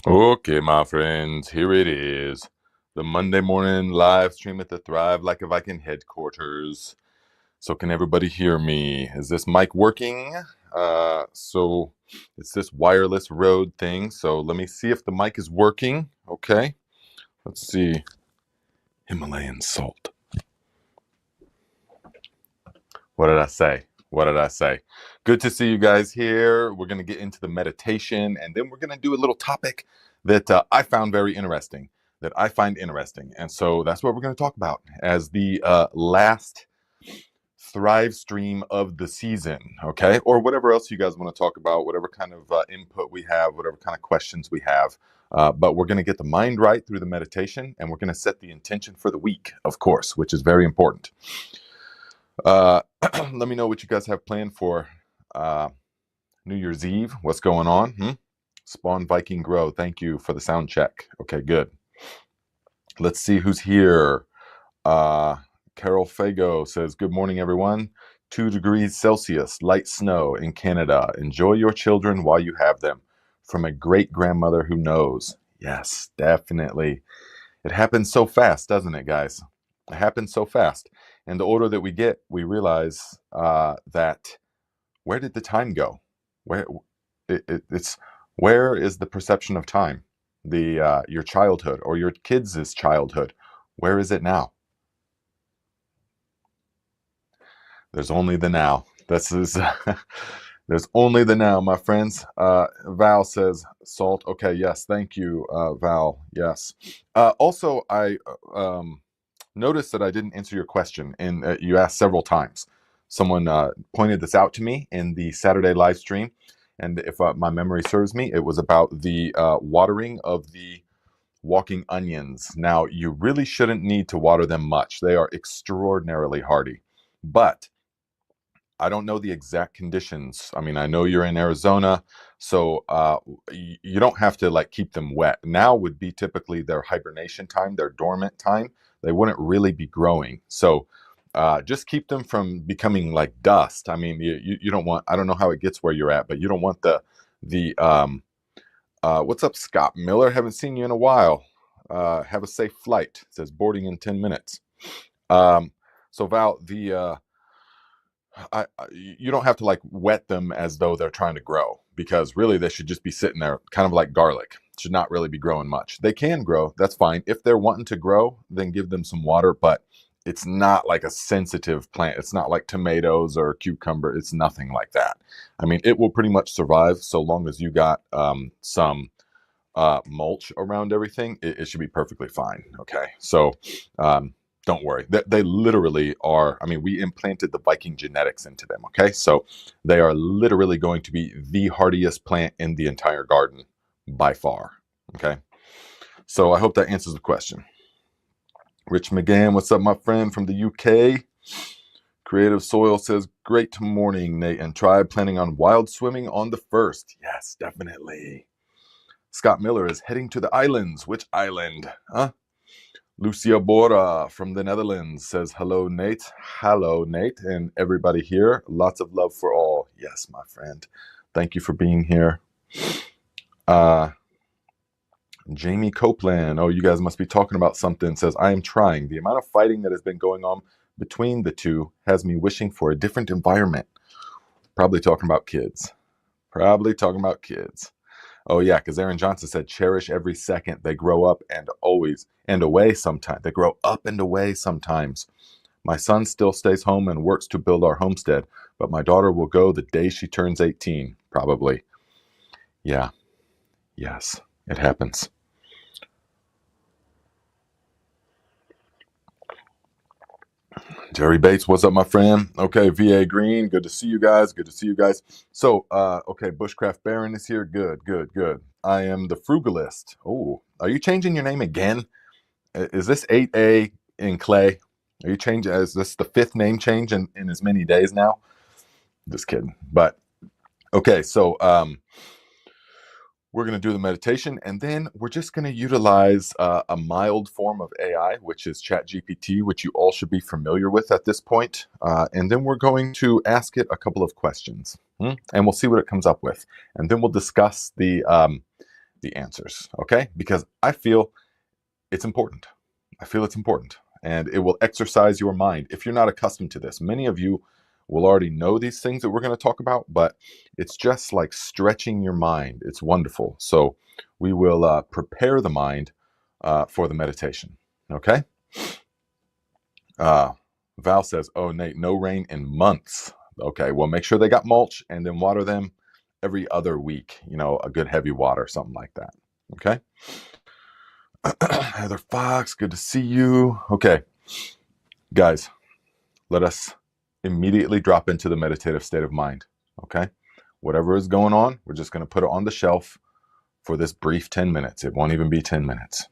Okay, my friends, here it is. The Monday morning live stream at the Thrive Like a Viking headquarters. So can everybody hear me? Is this mic working? So it's this wireless Rode thing. So let me see if the mic is working. Okay, let's see. Himalayan salt. What did I say? What did I say? Good to see you guys here. We're going to get into the meditation, and then we're going to do a little topic that I found very interesting, that I find interesting. And so that's what we're going to talk about as the last Thrive stream of the season, okay? Or whatever else you guys want to talk about, whatever kind of input we have, whatever kind of questions we have. But we're going to get the mind right through the meditation, and we're going to set the intention for the week, of course, which is very important. Let me know what you guys have planned for New Year's Eve. What's going on? Spawn Viking Grow. Thank you for the sound check. Okay, good. Let's see who's here. Carol Fago says, good morning, everyone. 2 degrees Celsius, light snow in Canada. Enjoy your children while you have them. From a great-grandmother who knows. Yes, definitely. It happens so fast, doesn't it, guys? It happens so fast. And the older that we get, we realize that where did the time go? It's where is the perception of time? Your childhood or your kids' childhood. Where is it now? There's only the now. This is there's only the now, my friends. Val says salt. Okay, yes, thank you, Val. Yes. Also, I notice that I didn't answer your question, and you asked several times. Someone pointed this out to me in the Saturday live stream, and if my memory serves me, it was about the watering of the walking onions. Now, you really shouldn't need to water them much. They are extraordinarily hardy, but I don't know the exact conditions. I mean, I know you're in Arizona, so you don't have to like keep them wet. Now would be typically their hibernation time, their dormant time. They wouldn't really be growing. So just keep them from becoming like dust. I mean, you don't want, I don't know how it gets where you're at, but you don't want what's up, Scott Miller? Haven't seen you in a while. Have a safe flight. It says boarding in 10 minutes. So Val, you don't have to like wet them as though they're trying to grow, because really they should just be sitting there kind of like garlic. Should not really be growing much. They can grow, that's fine. If they're wanting to grow, then give them some water, but it's not like a sensitive plant. It's not like tomatoes or cucumber. It's nothing like that. I mean, it will pretty much survive so long as you got some mulch around everything. It should be perfectly fine. Okay, so don't worry. They literally are. I mean, we implanted the Viking genetics into them. Okay, so they are literally going to be the hardiest plant in the entire garden by far. Okay, so I hope that answers the question. Rich McGann, what's up, my friend from the UK? Creative Soil says, great morning, Nate and Tribe. Planning on wild swimming on the 1st. Yes, definitely. Scott Miller is heading to the islands. Which island? Huh? Lucia Bora from the Netherlands says, hello, Nate. Hello, Nate, and everybody here. Lots of love for all. Yes, my friend. Thank you for being here. Jamie Copeland. Oh, you guys must be talking about something. Says, I am trying. The amount of fighting that has been going on between the two has me wishing for a different environment. Probably talking about kids. Probably talking about kids. Oh yeah, because Aaron Johnson said, cherish every second. They grow up and always and away sometimes. They grow up and away sometimes. My son still stays home and works to build our homestead, but my daughter will go the day she turns 18, probably. Yeah. Yes, it happens. Jerry Bates, what's up, my friend? Okay, VA Green, good to see you guys. Good to see you guys. So, okay, Bushcraft Baron is here. Good, good, good. I am the Frugalist. Oh, are you changing your name again? Is this 8A in clay? Are you changing? Is this the 5th name change in as many days now? Just kidding. But okay, so we're going to do the meditation, and then we're just going to utilize a mild form of AI, which is ChatGPT, which you all should be familiar with at this point. And then we're going to ask it a couple of questions, and we'll see what it comes up with. And then we'll discuss the the answers, okay? Because I feel it's important. I feel it's important, and it will exercise your mind if you're not accustomed to this. Many of you will already know these things that we're going to talk about, but it's just like stretching your mind. It's wonderful. So we will prepare the mind for the meditation, okay? Val says, oh, Nate, no rain in months. Okay, well, make sure they got mulch and then water them every other week, a good heavy water, something like that. Okay. Heather Fox, good to see you. Okay, guys, let us immediately drop into the meditative state of mind. Okay, whatever is going on, we're just going to put it on the shelf for this brief 10 minutes. It won't even be 10 minutes.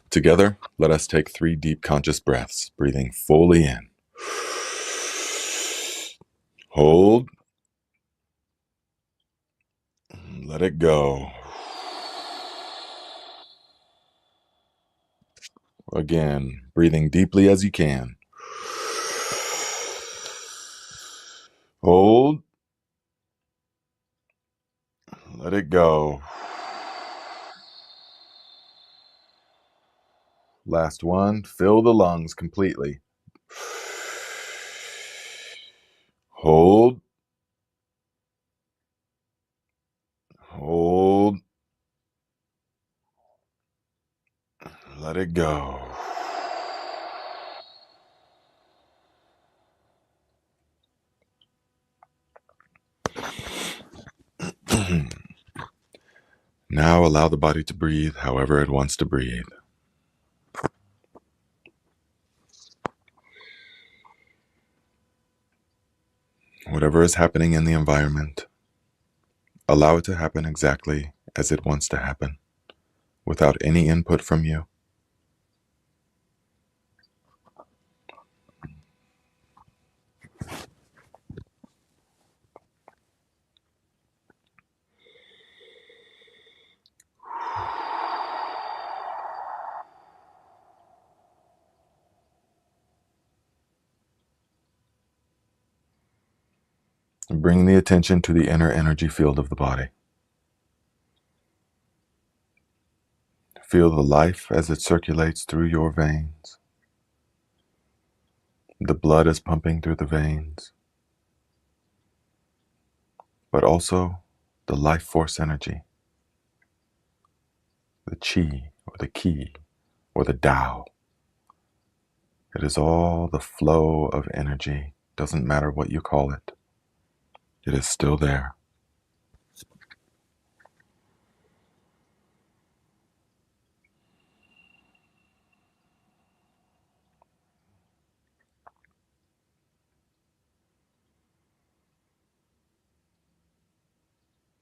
Together, let us take 3 deep conscious breaths, breathing fully in. Hold. Let it go. Again, breathing deeply as you can. Hold. Let it go. Last one. Fill the lungs completely. Hold. Hold. Let it go. Now allow the body to breathe however it wants to breathe. Whatever is happening in the environment, allow it to happen exactly as it wants to happen, without any input from you. Bring the attention to the inner energy field of the body. Feel the life as it circulates through your veins. The blood is pumping through the veins, but also the life force energy, the chi or the ki or the Tao. It is all the flow of energy. Doesn't matter what you call it. It is still there.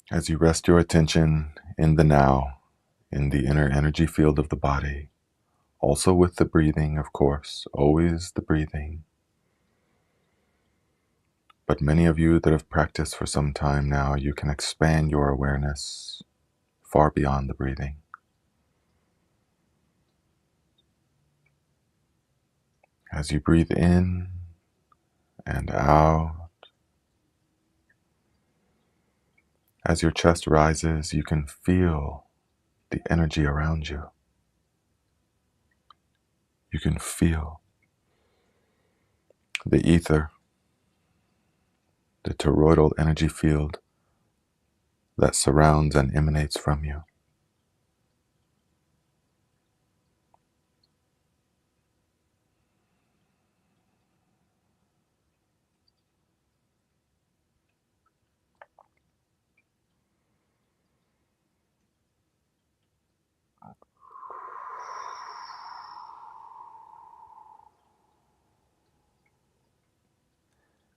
As you rest your attention in the now, in the inner energy field of the body, also with the breathing, of course, always the breathing. But many of you that have practiced for some time now, you can expand your awareness far beyond the breathing. As you breathe in and out, as your chest rises, you can feel the energy around you. You can feel the ether, the toroidal energy field that surrounds and emanates from you.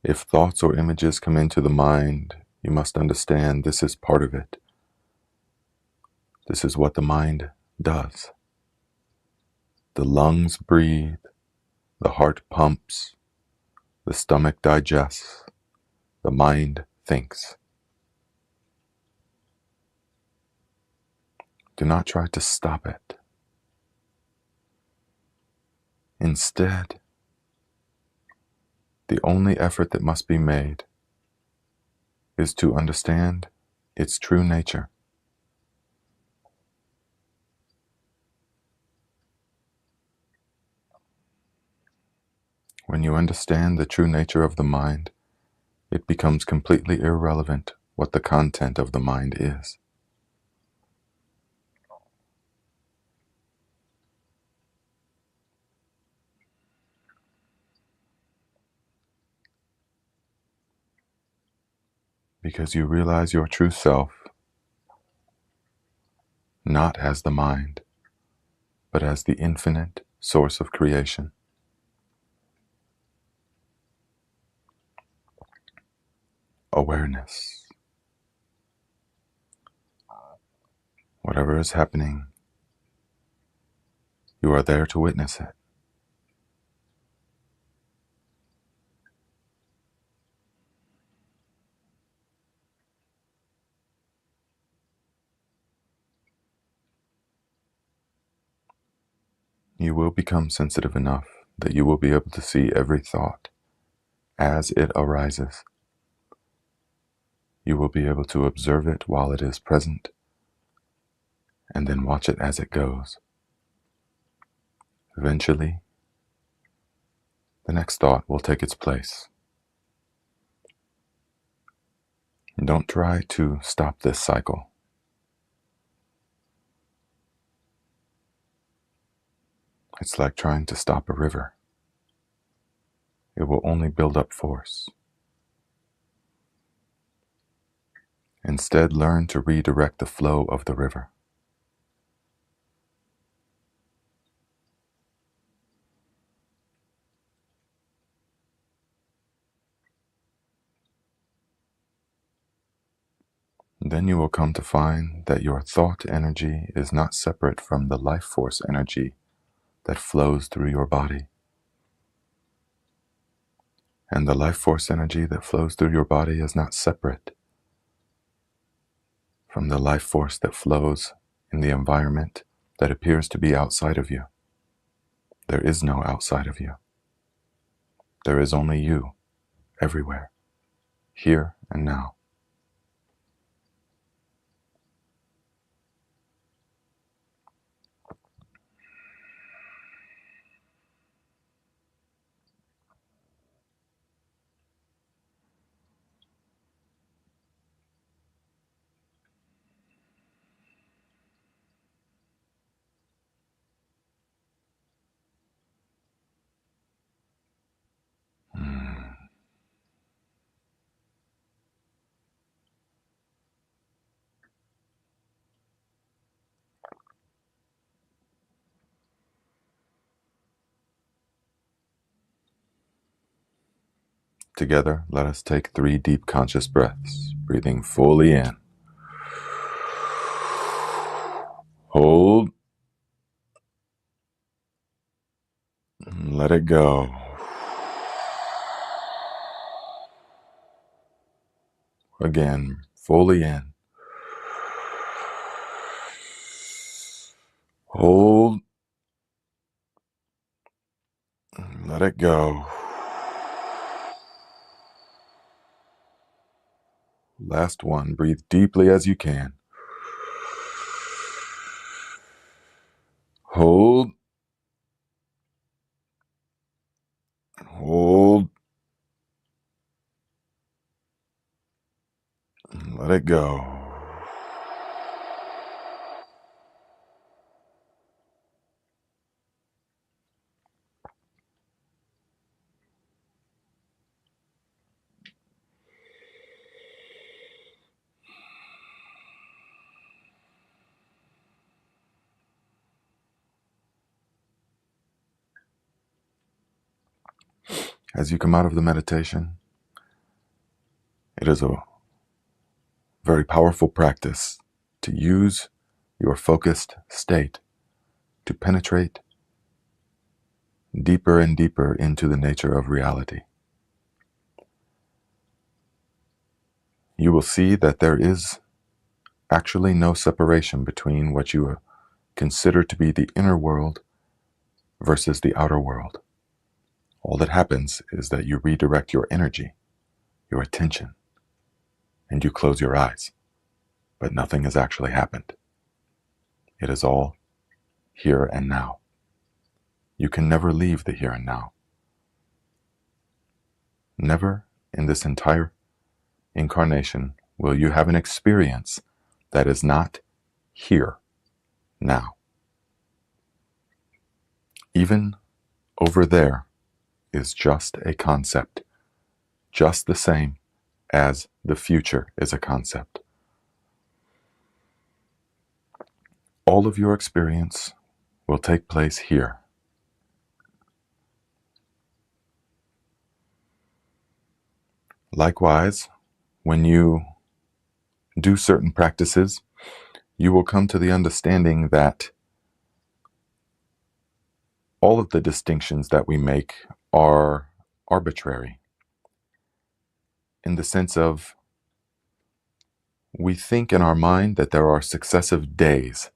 If thoughts or images come into the mind, you must understand this is part of it. This is what the mind does. The lungs breathe, the heart pumps, the stomach digests, the mind thinks. Do not try to stop it. Instead, the only effort that must be made is to understand its true nature. When you understand the true nature of the mind, it becomes completely irrelevant what the content of the mind is. Because you realize your true self not as the mind, but as the infinite source of creation. Awareness. Whatever is happening, you are there to witness it. You will become sensitive enough that you will be able to see every thought as it arises. You will be able to observe it while it is present, and then watch it as it goes. Eventually, the next thought will take its place. Don't try to stop this cycle. It's like trying to stop a river. It will only build up force. Instead, learn to redirect the flow of the river. Then you will come to find that your thought energy is not separate from the life force energy that flows through your body. And the life force energy that flows through your body is not separate from the life force that flows in the environment that appears to be outside of you. There is no outside of you. There is only you, everywhere, here and now. Together, let us take 3 deep conscious breaths, breathing fully in. Hold. Let it go. Again, fully in. Hold. Let it go. Last one. Breathe deeply as you can. Hold. Hold. Let it go. As you come out of the meditation, it is a very powerful practice to use your focused state to penetrate deeper and deeper into the nature of reality. You will see that there is actually no separation between what you consider to be the inner world versus the outer world. All that happens is that you redirect your energy, your attention, and you close your eyes, but nothing has actually happened. It is all here and now. You can never leave the here and now. Never in this entire incarnation will you have an experience that is not here now. Even over there is just a concept, just the same as the future is a concept. All of your experience will take place here. Likewise, when you do certain practices, you will come to the understanding that all of the distinctions that we make are arbitrary, in the sense of we think in our mind that there are successive days,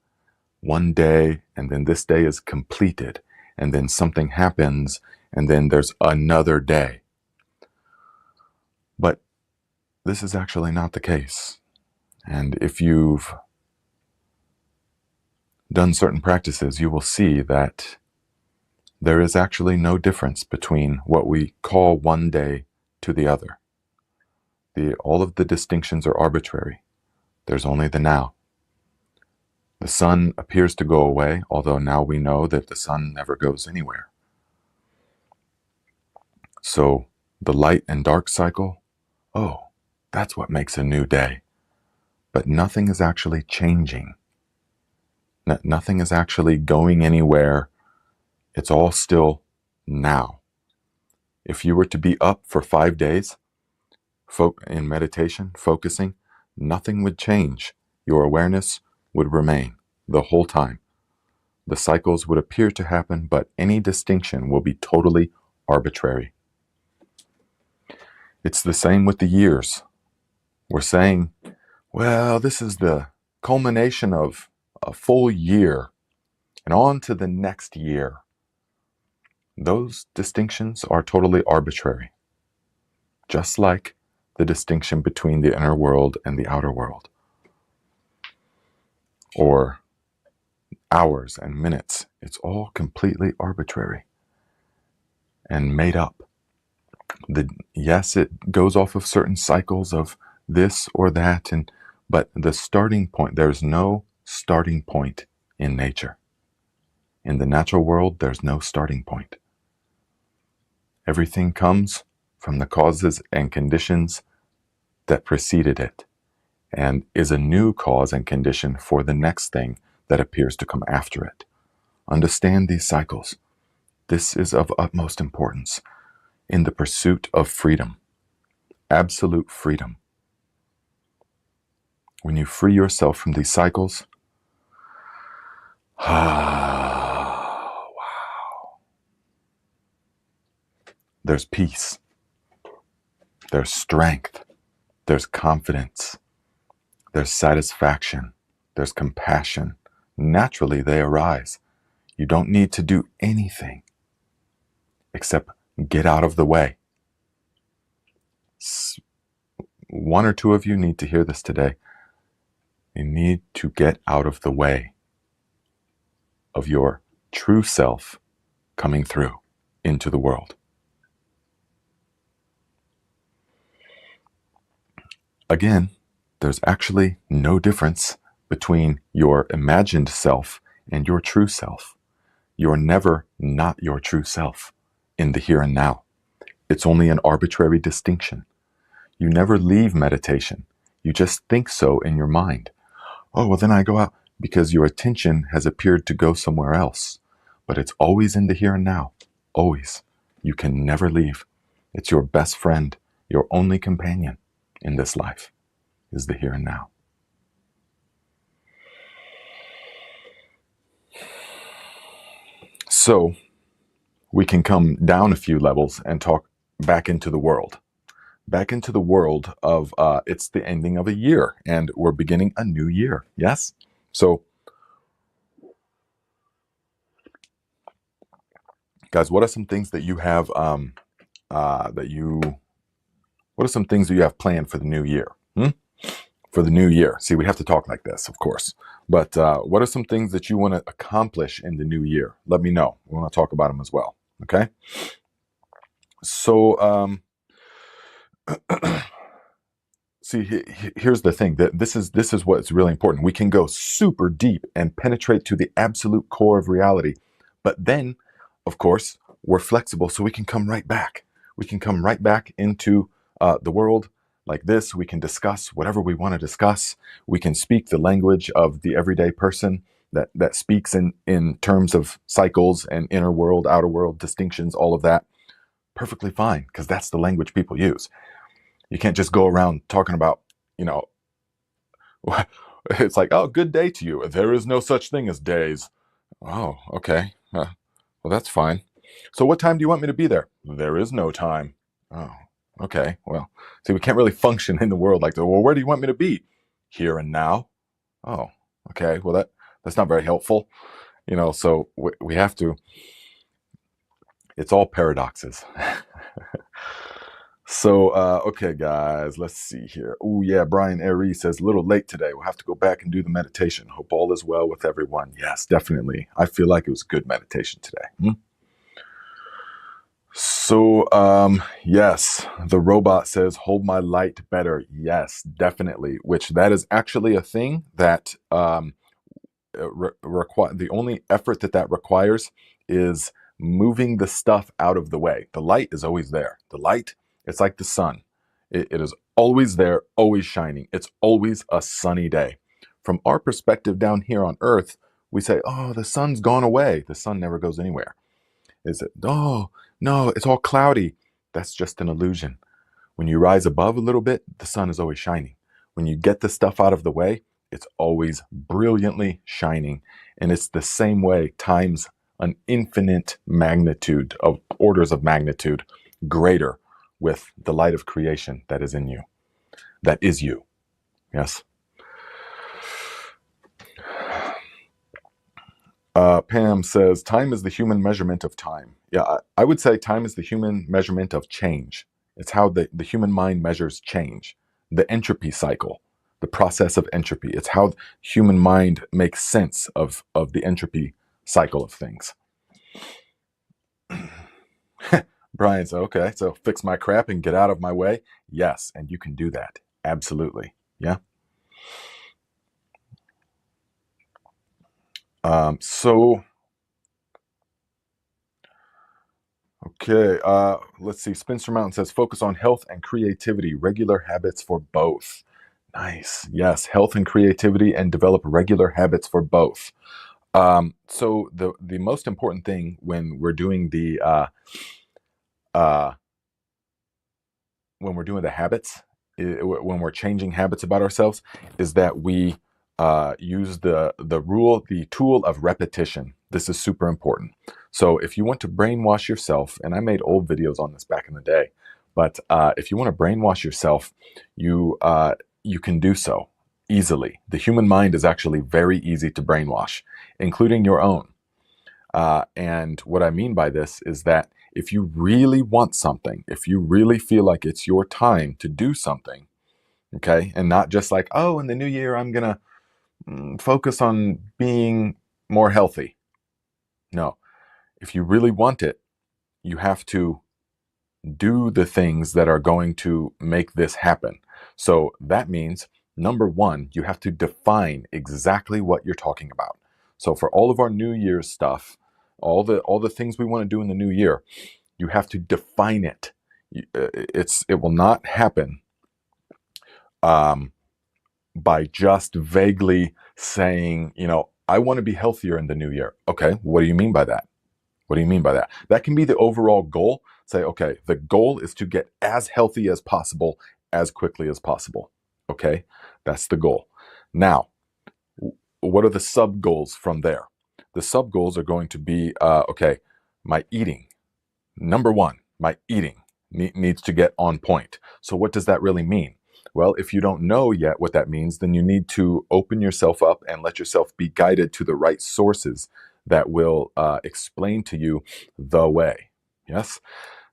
one day, and then this day is completed, and then something happens, and then there's another day. But this is actually not the case. And if you've done certain practices, you will see that there is actually no difference between what we call one day to the other. All of the distinctions are arbitrary. There's only the now. The sun appears to go away, although now we know that the sun never goes anywhere. So the light and dark cycle, oh, that's what makes a new day. But nothing is actually changing. Nothing is actually going anywhere. It's all still now. If you were to be up for 5 days in meditation, focusing, nothing would change. Your awareness would remain the whole time. The cycles would appear to happen, but any distinction will be totally arbitrary. It's the same with the years. We're saying, well, this is the culmination of a full year, and on to the next year. Those distinctions are totally arbitrary, just like the distinction between the inner world and the outer world, or hours and minutes. It's all completely arbitrary and made up. Yes, it goes off of certain cycles of this or that, but the starting point, there's no starting point in nature. In the natural world, there's no starting point. Everything comes from the causes and conditions that preceded it, and is a new cause and condition for the next thing that appears to come after it. Understand these cycles. This is of utmost importance in the pursuit of freedom, absolute freedom. When you free yourself from these cycles, wow, there's peace, there's strength, there's confidence, there's satisfaction, there's compassion. Naturally, they arise. You don't need to do anything except get out of the way. One or two of you need to hear this today. You need to get out of the way of your true self coming through into the world. Again, there's actually no difference between your imagined self and your true self. You're never not your true self in the here and now. It's only an arbitrary distinction. You never leave meditation. You just think so in your mind. Oh, well, then I go out, because your attention has appeared to go somewhere else. But it's always in the here and now. Always. You can never leave. It's your best friend, your only companion in this life is the here and now. So we can come down a few levels and talk back into the world. Back into the world of, it's the ending of a year and we're beginning a new year. Yes? So, guys, what are some things that you have, what are some things that you have planned for the new year? for the new year. See, we have to talk like this, of course. But what are some things that you want to accomplish in the new year? Let me know. We want to talk about them as well. Okay. So, see, here's the thing, that this is what's really important. We can go super deep and penetrate to the absolute core of reality, but then, of course, we're flexible, so we can come right back. We can come right back into the world like this. We can discuss whatever we want to discuss. We can speak the language of the everyday person that speaks in terms of cycles and inner world, outer world distinctions, all of that. Perfectly fine, because that's the language people use. You can't just go around talking about, you know, it's like, oh, good day to you. There is no such thing as days. Oh, okay. Well, that's fine. So what time do you want me to be there? There is no time. Oh, okay. Well, see, we can't really function in the world like that. Well, where do you want me to be? Here and now. Oh, okay. Well, that's not very helpful. So we have to, it's all paradoxes. So, okay, guys, let's see here. Oh, yeah, Brian Aries says, a little late today. We'll have to go back and do the meditation. Hope all is well with everyone. Yes, definitely. I feel like it was good meditation today. So, yes, the robot says, hold my light better. Yes, definitely. Which that is actually a thing that the only effort that requires is moving the stuff out of the way. The light is always there. The light, it's like the sun. It is always there, always shining. It's always a sunny day. From our perspective down here on Earth, we say, oh, the sun's gone away. The sun never goes anywhere. Is it? Oh, no, it's all cloudy. That's just an illusion. When you rise above a little bit, the sun is always shining. When you get the stuff out of the way, it's always brilliantly shining. And it's the same way times an infinite magnitude of orders of magnitude greater with the light of creation that is in you. That is you. Yes. Pam says, time is the human measurement of time. Yeah, I would say time is the human measurement of change. It's how the human mind measures change. The entropy cycle, the process of entropy. It's how human mind makes sense of the entropy cycle of things. Brian said, okay, so fix my crap and get out of my way. Yes, and you can do that. Absolutely. Yeah. Okay, let's see. Spencer Mountain says, focus on health and creativity, regular habits for both. Nice. Yes, health and creativity, and develop regular habits for both. So the most important thing when we're doing the habits, when we're changing habits about ourselves, is that we use the tool of repetition. This is super important. So if you want to brainwash yourself, and I made old videos on this back in the day, but if you want to brainwash yourself, you can do so easily. The human mind is actually very easy to brainwash, including your own. And what I mean by this is that if you really want something, if you really feel like it's your time to do something, okay, and not just like, oh, in the new year, I'm going to focus on being more healthy. No, if you really want it, you have to do the things that are going to make this happen. So that means, number one, you have to define exactly what you're talking about. So for all of our New Year's stuff, all the things we want to do in the new year, you have to define it. It will not happen by just vaguely saying, I want to be healthier in the new year. Okay, what do you mean by that? What do you mean by that? That can be the overall goal. Say, okay, the goal is to get as healthy as possible, as quickly as possible. Okay, that's the goal. Now, what are the sub goals from there? The sub goals are going to be, okay, my eating. Number one, my eating needs to get on point. So what does that really mean? Well, if you don't know yet what that means, then you need to open yourself up and let yourself be guided to the right sources that will explain to you the way. Yes?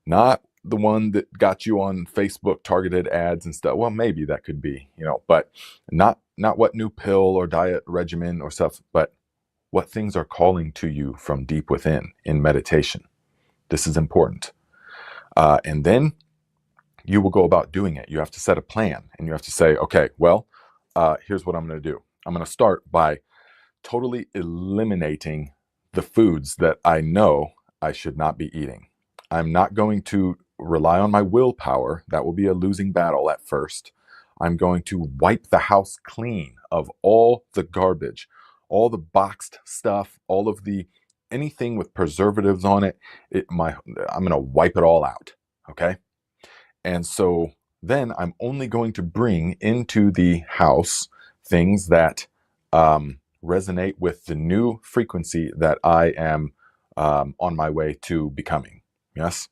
Not the one that got you on Facebook targeted ads and stuff. Well, maybe that could be, but not what new pill or diet regimen or stuff, but what things are calling to you from deep within in meditation. This is important. And then you will go about doing it. You have to set a plan, and you have to say, okay, well, here's what I'm going to do. I'm going to start by totally eliminating the foods that I know I should not be eating. I'm not going to rely on my willpower. That will be a losing battle at first. I'm going to wipe the house clean of all the garbage, all the boxed stuff, all of the anything with preservatives on it. I'm going to wipe it all out. Okay. And so then I'm only going to bring into the house things that resonate with the new frequency that I am on my way to becoming. Yes?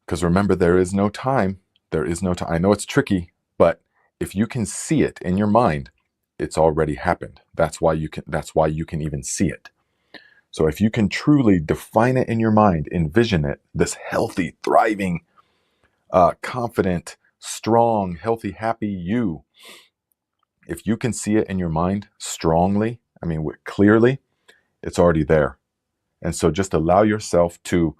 Because remember, there is no time. There is no time. I know it's tricky, but if you can see it in your mind, it's already happened. That's why you can even see it. So if you can truly define it in your mind, envision it, this healthy, thriving, confident, strong, healthy, happy you, if you can see it in your mind strongly, clearly, it's already there. And so just allow yourself to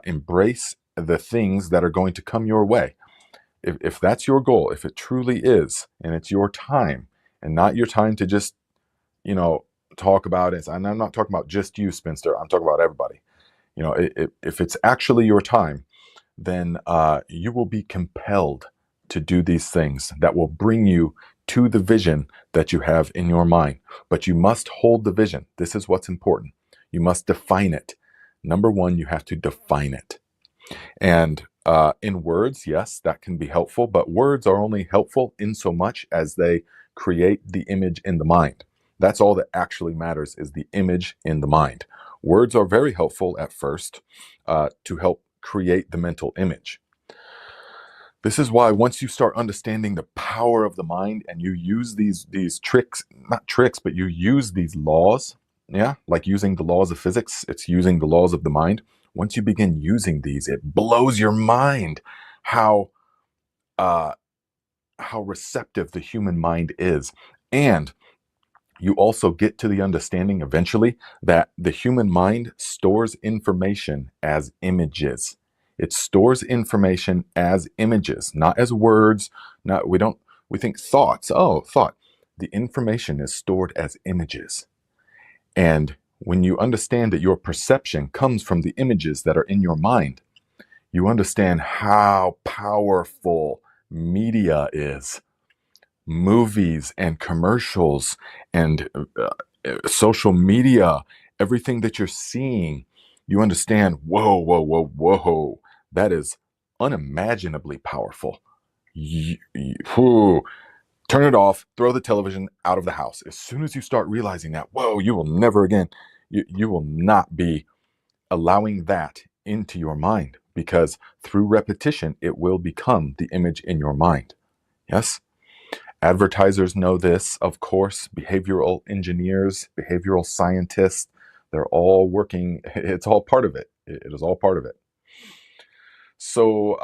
embrace the things that are going to come your way. If that's your goal, if it truly is, and it's your time, and not your time to just, talk about it. And I'm not talking about just you, spinster. I'm talking about everybody. If it's actually your time, then you will be compelled to do these things that will bring you to the vision that you have in your mind. But you must hold the vision. This is what's important. You must define it. Number one, you have to define it. And in words, yes, that can be helpful, but words are only helpful in so much as they create the image in the mind. That's all that actually matters, is the image in the mind. Words are very helpful at first to help create the mental image. This is why once you start understanding the power of the mind and you use these tricks, not tricks, but you use these laws, like using the laws of physics, it's using the laws of the mind. Once you begin using these, it blows your mind how receptive the human mind is. And you also get to the understanding eventually that the human mind stores information as images. It stores information as images, not as words. We think thoughts. Oh, thought. The information is stored as images. And when you understand that your perception comes from the images that are in your mind, you understand how powerful media is. Movies and commercials and social media, everything that you're seeing, you understand, whoa, that is unimaginably powerful. Turn it off, throw the television out of the house. As soon as you start realizing that, you will never again, you will not be allowing that into your mind, because through repetition, it will become the image in your mind. Yes? Advertisers know this, of course. Behavioral engineers, behavioral scientists, they're all working. It's all part of it. It is all part of it. So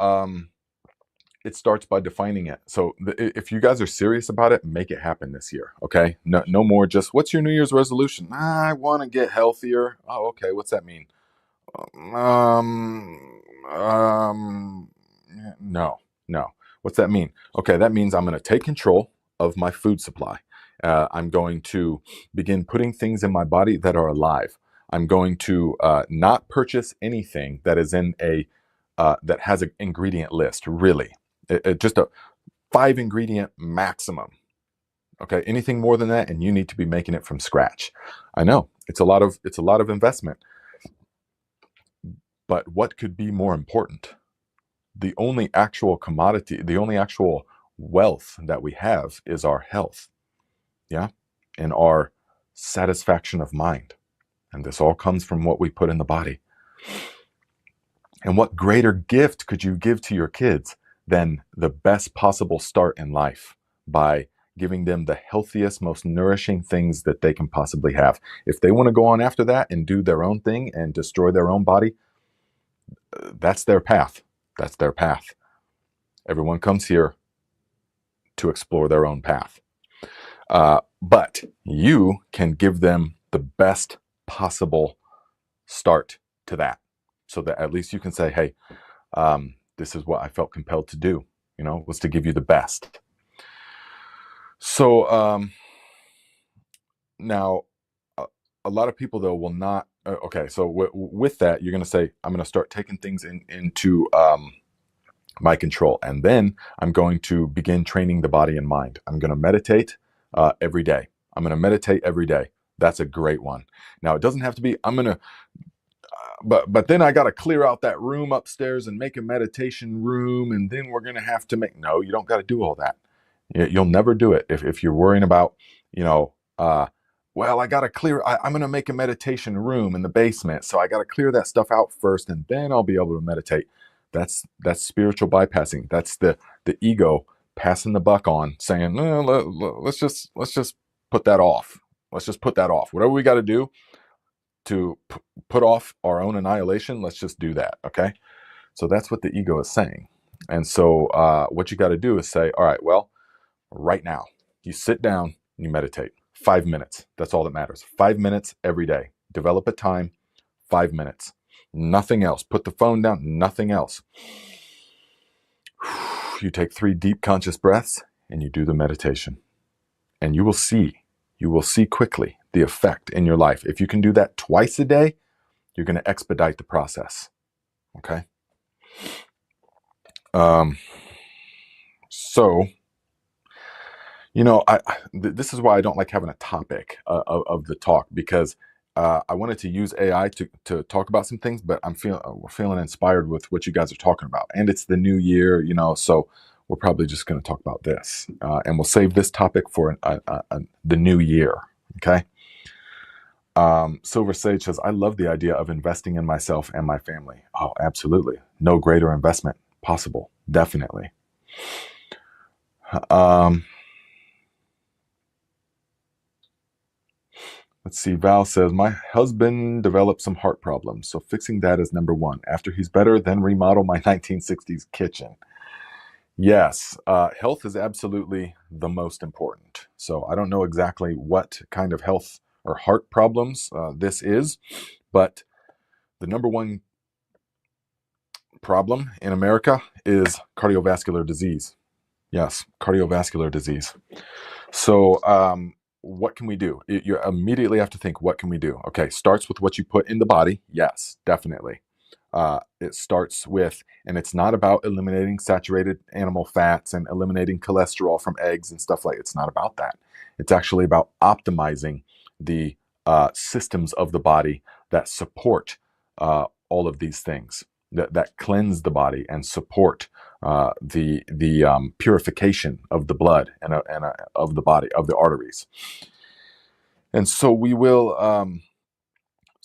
it starts by defining it. So if you guys are serious about it, make it happen this year, okay? No more just, what's your New Year's resolution? I want to get healthier. Oh, okay, what's that mean? No. What's that mean? Okay, that means I'm going to take control of my food supply. I'm going to begin putting things in my body that are alive. I'm going to not purchase anything that is in that has an ingredient list. Really, just a 5 ingredient maximum. Okay, anything more than that, and you need to be making it from scratch. I know it's a lot of investment. But what could be more important? The only actual commodity, the only actual wealth that we have is our health, and our satisfaction of mind. And this all comes from what we put in the body. And what greater gift could you give to your kids than the best possible start in life by giving them the healthiest, most nourishing things that they can possibly have? If they want to go on after that and do their own thing and destroy their own body, that's their path. That's their path. Everyone comes here to explore their own path. But you can give them the best possible start to that, so that at least you can say, hey, this is what I felt compelled to do, was to give you the best. So now, a lot of people, though, will not. Okay, so with that, you're going to say, I'm going to start taking things into my control. And then I'm going to begin training the body and mind. I'm going to meditate every day. I'm going to meditate every day. That's a great one. Now, it doesn't have to be, I'm going to, but then I got to clear out that room upstairs and make a meditation room. And then we're going to have to make, no, you don't got to do all that. You'll never do it. If you're worrying about, well, I got to clear, I'm going to make a meditation room in the basement. So I got to clear that stuff out first, and then I'll be able to meditate. That's spiritual bypassing. That's the ego passing the buck on, saying, no, let's just put that off. Let's just put that off. Whatever we got to do to put off our own annihilation, let's just do that. Okay. So that's what the ego is saying. And so what you got to do is say, all right, well, right now, you sit down and you meditate. 5 minutes. That's all that matters. 5 minutes every day. Develop a time. 5 minutes. Nothing else. Put the phone down. Nothing else. You take 3 deep conscious breaths and you do the meditation. And you will see quickly the effect in your life. If you can do that twice a day, you're going to expedite the process. Okay? So, this is why I don't like having a topic of the talk, because I wanted to use AI to talk about some things, but we're feeling inspired with what you guys are talking about, and it's the new year, so we're probably just going to talk about this, and we'll save this topic for the new year. Okay. Silver Sage says, I love the idea of investing in myself and my family. Oh, absolutely. No greater investment possible. Definitely. Let's see. Val says, my husband developed some heart problems, so fixing that is number one. After he's better, then remodel my 1960s kitchen. Yes, health is absolutely the most important. So I don't know exactly what kind of health or heart problems this is, but the number one problem in America is cardiovascular disease. Yes, cardiovascular disease. So what can we do? You immediately have to think, what can we do? Okay, starts with what you put in the body. Yes, definitely. It starts with, and it's not about eliminating saturated animal fats and eliminating cholesterol from eggs and stuff like. It's not about that. It's actually about optimizing the systems of the body that support all of these things, that cleanse the body and support the purification of the blood and of the body, of the arteries. And so we will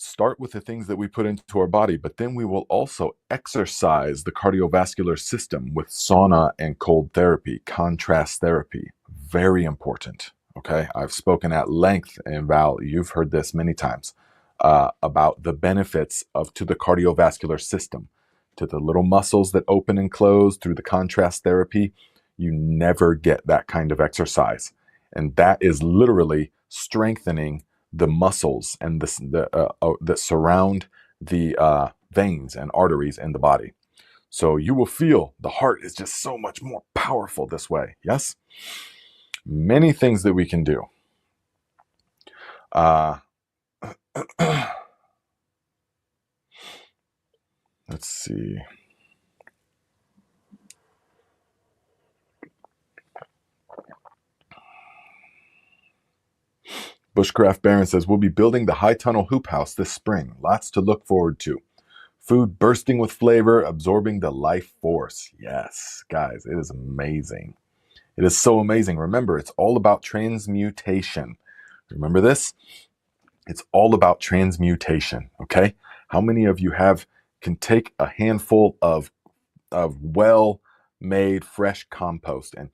start with the things that we put into our body, but then we will also exercise the cardiovascular system with sauna and cold therapy, contrast therapy. Very important. Okay. I've spoken at length, and Val, you've heard this many times, about the benefits to the cardiovascular system, to the little muscles that open and close through the contrast therapy. You never get that kind of exercise. And that is literally strengthening the muscles and that surround the veins and arteries in the body. So you will feel the heart is just so much more powerful this way. Yes? Many things that we can do. Let's see. Bushcraft Baron says, we'll be building the High Tunnel Hoop House this spring. Lots to look forward to. Food bursting with flavor, absorbing the life force. Yes, guys, it is amazing. It is so amazing. Remember, it's all about transmutation. Remember this? It's all about transmutation, okay? How many of you can take a handful of well-made fresh compost and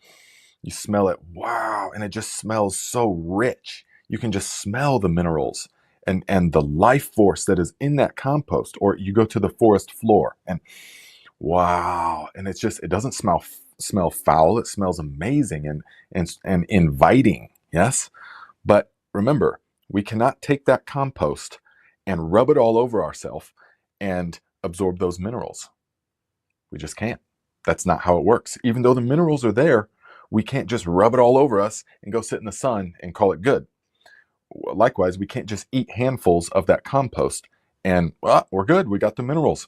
you smell it, wow, and it just smells so rich. You can just smell the minerals and the life force that is in that compost. Or you go to the forest floor and Wow. And it's just, it doesn't smell foul. It smells amazing and inviting. Yes. But remember, we cannot take that compost and rub it all over ourselves and absorb those minerals. We just can't. That's not how it works. Even though the minerals are there, we can't just rub it all over us and go sit in the sun and call it good. Likewise, we can't just eat handfuls of that compost and, well, we're good. We got the minerals.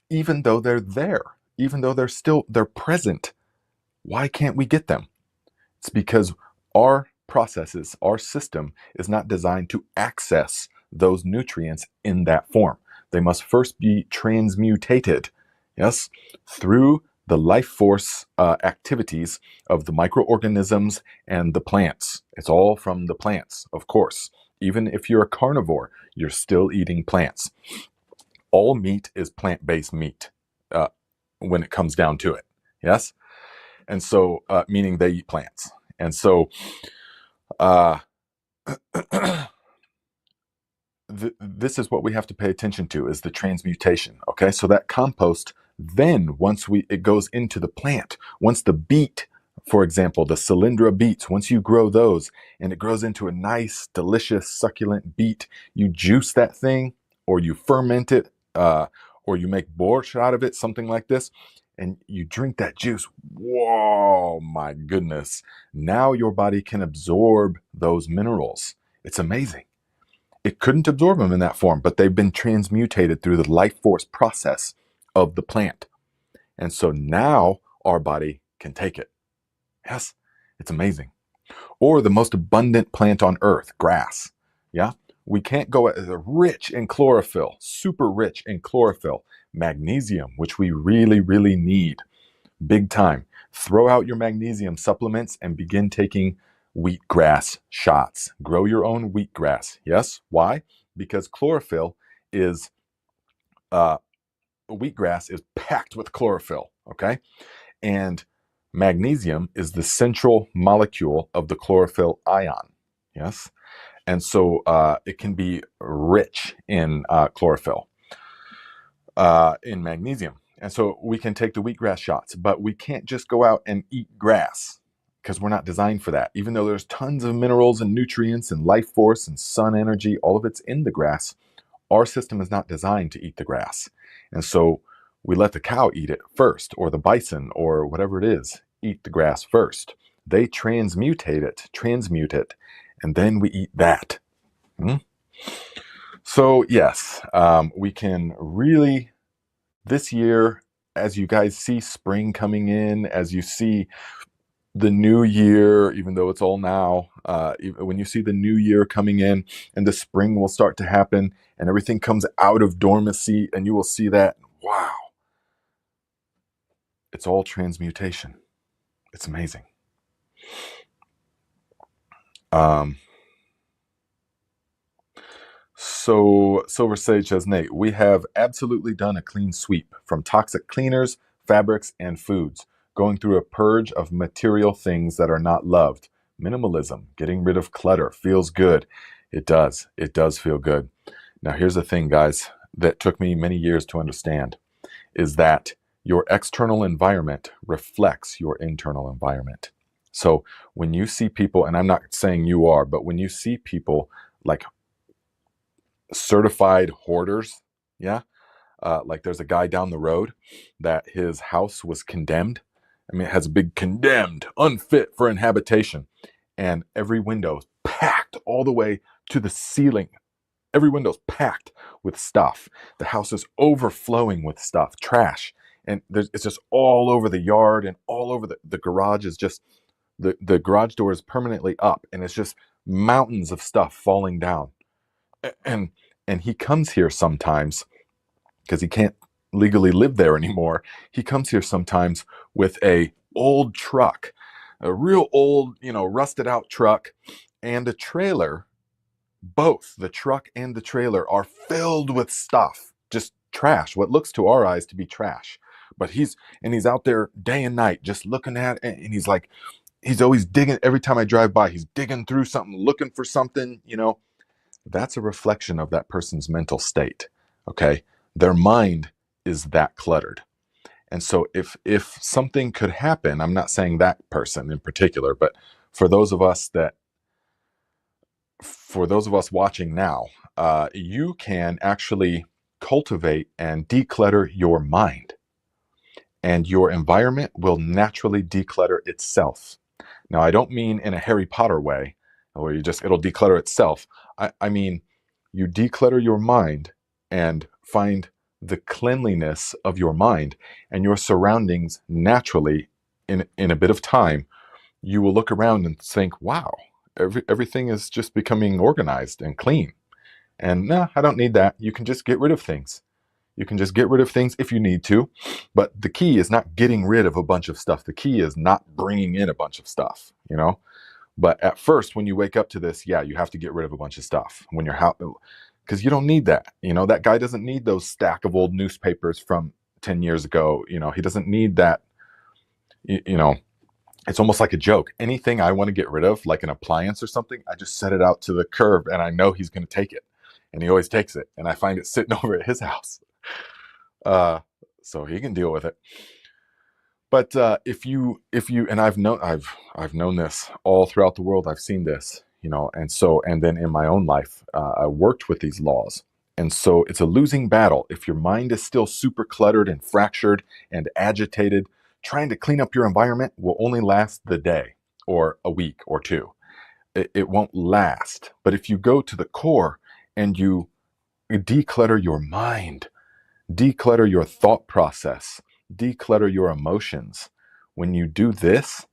Even though they're there, even though they're present, why can't we get them? It's because our processes, our system is not designed to access those nutrients in that form. They must first be transmutated, yes, through the life force activities of the microorganisms and the plants. It's all from the plants, of course. Even if you're a carnivore, you're still eating plants. All meat is plant-based meat uh, when it comes down to it, yes? And so, meaning they eat plants. And so, uh, this is what we have to pay attention to, is the transmutation. Okay, so that compost, then once it goes into the plant, once the beet, for example, the cylindra beets, once you grow those and it grows into a nice, delicious, succulent beet, you juice that thing, or you ferment it, or you make borscht out of it, something like this, and you drink that juice. Whoa, my goodness! Now your body can absorb those minerals. It's amazing. It couldn't absorb them in that form, but they've been transmutated through the life force process of the plant. And so now our body can take it. Yes, it's amazing. Or the most abundant plant on earth, grass. Yeah, we can't go rich in chlorophyll, super rich in chlorophyll, magnesium, which we really, really need big time. Throw out your magnesium supplements and begin taking wheatgrass shots. Grow your own wheatgrass. Yes. Why? Because chlorophyll is, wheatgrass is packed with chlorophyll. Okay. And magnesium is the central molecule of the chlorophyll ion. Yes. And so it can be rich in chlorophyll, in magnesium. And so we can take the wheatgrass shots, but we can't just go out and eat grass because we're not designed for that. Even though there's tons of minerals and nutrients and life force and sun energy, all of it's in the grass, our system is not designed to eat the grass. And so we let the cow eat it first, or the bison, or whatever it is, eat the grass first. They transmute it, and then we eat that. So yes, we can really, this year, as you guys see spring coming in, as you see the new year, even though it's all now, when you see the new year coming in and the spring will start to happen and everything comes out of dormancy, and you will see that, wow, it's all transmutation. It's amazing. So Silver Sage says, Nate, we have absolutely done a clean sweep from toxic cleaners, fabrics, and foods, going through a purge of material things that are not loved. Minimalism, getting rid of clutter, feels good. It does. It does feel good. Now, here's the thing, guys, that took me many years to understand, is that your external environment reflects your internal environment. So when you see people, and I'm not saying you are, but when you see people like certified hoarders, yeah, like there's a guy down the road that his house was condemned. I mean, it has a big condemned, unfit for inhabitation, and every window packed all the way to the ceiling. Every window's packed with stuff. The house is overflowing with stuff, trash, and it's just all over the yard and all over the garage. Is just the garage door is permanently up, and it's just mountains of stuff falling down. And and he comes here sometimes because he can't legally live there anymore. He comes here sometimes with a old truck, a real old, rusted out truck, and a trailer. Both the truck and the trailer are filled with stuff, just trash, what looks to our eyes to be trash. But he's out there day and night just looking at it, and he's always digging. Every time I drive by, he's digging through something, looking for something. That's a reflection of that person's mental state. Okay, their mind is that cluttered. And so if something could happen, I'm not saying that person in particular, but for those of us that for those of us watching now, you can actually cultivate and declutter your mind, and your environment will naturally declutter itself. Now, I don't mean in a Harry Potter way, where it'll declutter itself. I mean, you declutter your mind and find the cleanliness of your mind and your surroundings naturally. In a bit of time, you will look around and think, wow, everything is just becoming organized and clean. And no, I don't need that. You can just get rid of things. You can just get rid of things if you need to. But the key is not getting rid of a bunch of stuff. The key is not bringing in a bunch of stuff, you know? But at first, when you wake up to this, yeah, you have to get rid of a bunch of stuff when you're because you don't need that. You know, that guy doesn't need those stack of old newspapers from 10 years ago. You know, he doesn't need that. You know, it's almost like a joke. Anything I want to get rid of, like an appliance or something, I just set it out to the curb and I know he's going to take it. And he always takes it. And I find it sitting over at his house. Uh, so he can deal with it. But and I've known this all throughout the world. I've seen this, you know, and then in my own life, I worked with these laws. And so it's a losing battle. If your mind is still super cluttered and fractured and agitated, trying to clean up your environment will only last the day or a week or two. It won't last. But if you go to the core and you declutter your mind, declutter your thought process, declutter your emotions, when you do this,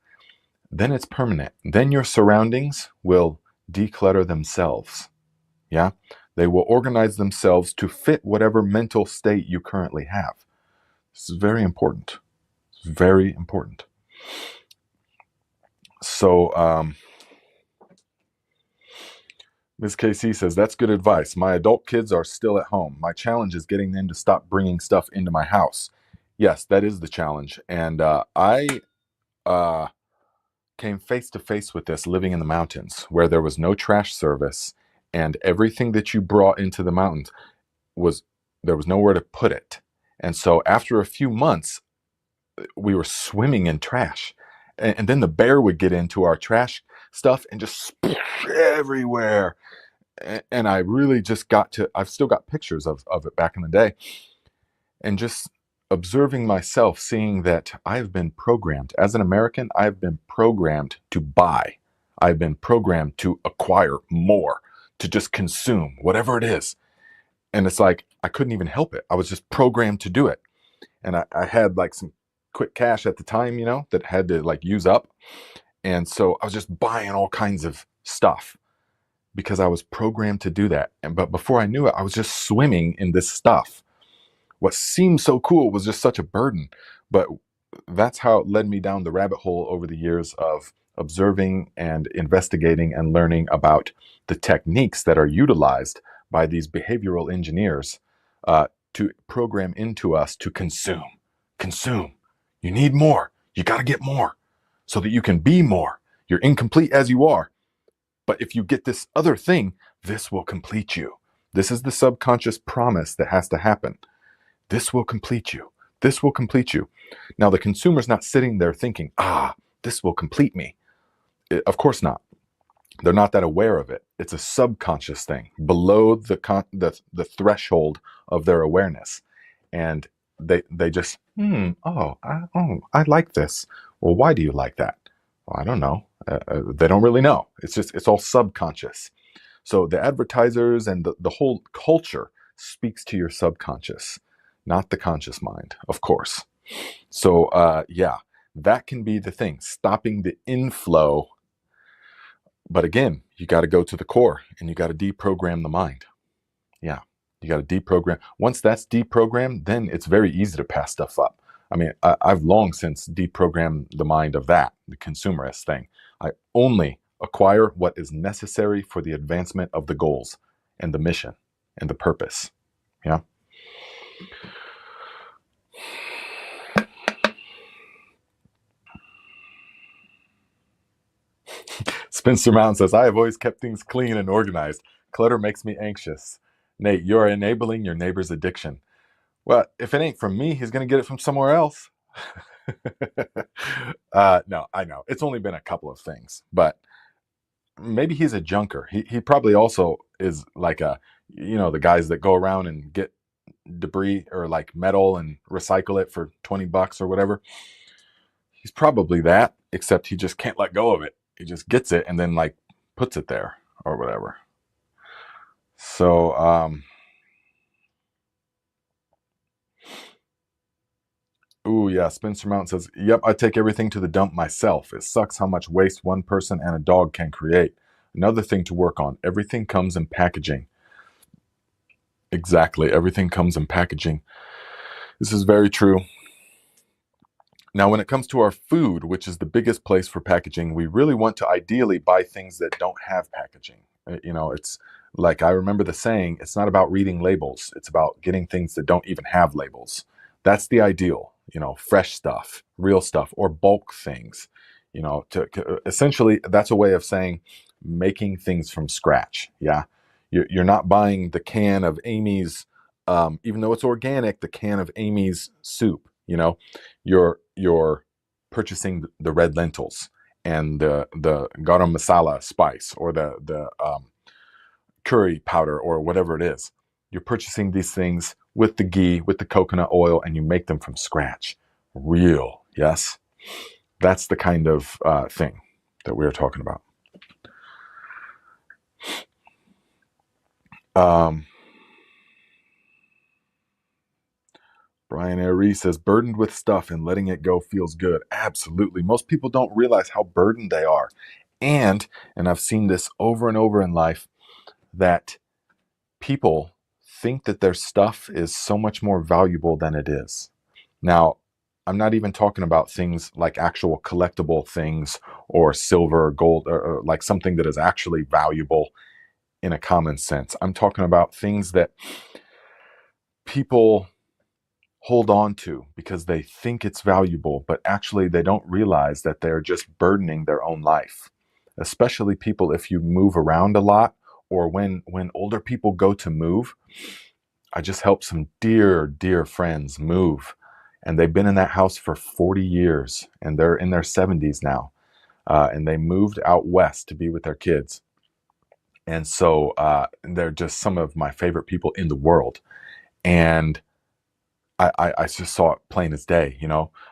then it's permanent. Then your surroundings will declutter themselves. Yeah? They will organize themselves to fit whatever mental state you currently have. This is very important. It's very important. So, Ms. KC says, that's good advice. My adult kids are still at home. My challenge is getting them to stop bringing stuff into my house. Yes, that is the challenge. And I came face to face with this living in the mountains where there was no trash service, and everything that you brought into the mountains there was nowhere to put it. And so after a few months, we were swimming in trash. And then the bear would get into our trash stuff and just splash everywhere. And I really just I've still got pictures of it back in the day. And just observing myself, seeing that I've been programmed. As an American, I've been programmed to buy. I've been programmed to acquire more, to just consume whatever it is. And it's like, I couldn't even help it. I was just programmed to do it. And I had like some quick cash at the time, you know, that had to like use up. And so I was just buying all kinds of stuff because I was programmed to do that. But before I knew it, I was just swimming in this stuff. What seemed so cool was just such a burden. But that's how it led me down the rabbit hole over the years of observing and investigating and learning about the techniques that are utilized by these behavioral engineers to program into us to consume. Consume. You need more. You got to get more so that you can be more. You're incomplete as you are. But if you get this other thing, this will complete you. This is the subconscious promise that has to happen. This will complete you. This will complete you. Now, the consumer's not sitting there thinking, this will complete me. Of course not. They're not that aware of it. It's a subconscious thing below the threshold of their awareness. And they just, I like this. Well, why do you like that? Well, I don't know. They don't really know. It's all subconscious. So the advertisers and the whole culture speaks to your subconscious, not the conscious mind, of course. So that can be the thing, stopping the inflow. But again, you got to go to the core and you got to deprogram the mind. Yeah, you got to deprogram. Once that's deprogrammed, then it's very easy to pass stuff up. I mean, I've long since deprogrammed the mind of that, the consumerist thing. I only acquire what is necessary for the advancement of the goals and the mission and the purpose. Yeah. Spencer Mountain says, I have always kept things clean and organized. Clutter makes me anxious. Nate, you're enabling your neighbor's addiction. Well, if it ain't from me, he's going to get it from somewhere else. No, I know. It's only been a couple of things, but maybe he's a junker. He probably also is like the guys that go around and get debris or like metal and recycle it for $20 or whatever. He's probably that, except he just can't let go of it. He just gets it and then like puts it there or whatever. So, ooh, yeah. Spencer Mountain says, yep, I take everything to the dump myself. It sucks how much waste one person and a dog can create. Another thing to work on, everything comes in packaging. Exactly. Everything comes in packaging. This is very true. Now, when it comes to our food, which is the biggest place for packaging, we really want to ideally buy things that don't have packaging. It's like I remember the saying, it's not about reading labels, it's about getting things that don't even have labels. That's the ideal, fresh stuff, real stuff, or bulk things. Essentially, that's a way of saying making things from scratch. Yeah. You're not buying the can of Amy's, even though it's organic, the can of Amy's soup, you're purchasing the red lentils and the garam masala spice or the curry powder or whatever it is. You're purchasing these things with the ghee, with the coconut oil, and you make them from scratch. Real, yes? That's the kind of thing that we're talking about. Brian Arie says, burdened with stuff and letting it go feels good. Absolutely. Most people don't realize how burdened they are. And I've seen this over and over in life, that people think that their stuff is so much more valuable than it is. Now, I'm not even talking about things like actual collectible things or silver or gold or like something that is actually valuable in a common sense. I'm talking about things that people hold on to because they think it's valuable, but actually they don't realize that they're just burdening their own life. Especially people, if you move around a lot, or when older people go to move. I just helped some dear friends move, and they've been in that house for 40 years, and they're in their 70s now, and they moved out west to be with their kids. And so they're just some of my favorite people in the world. And I just saw it plain as day.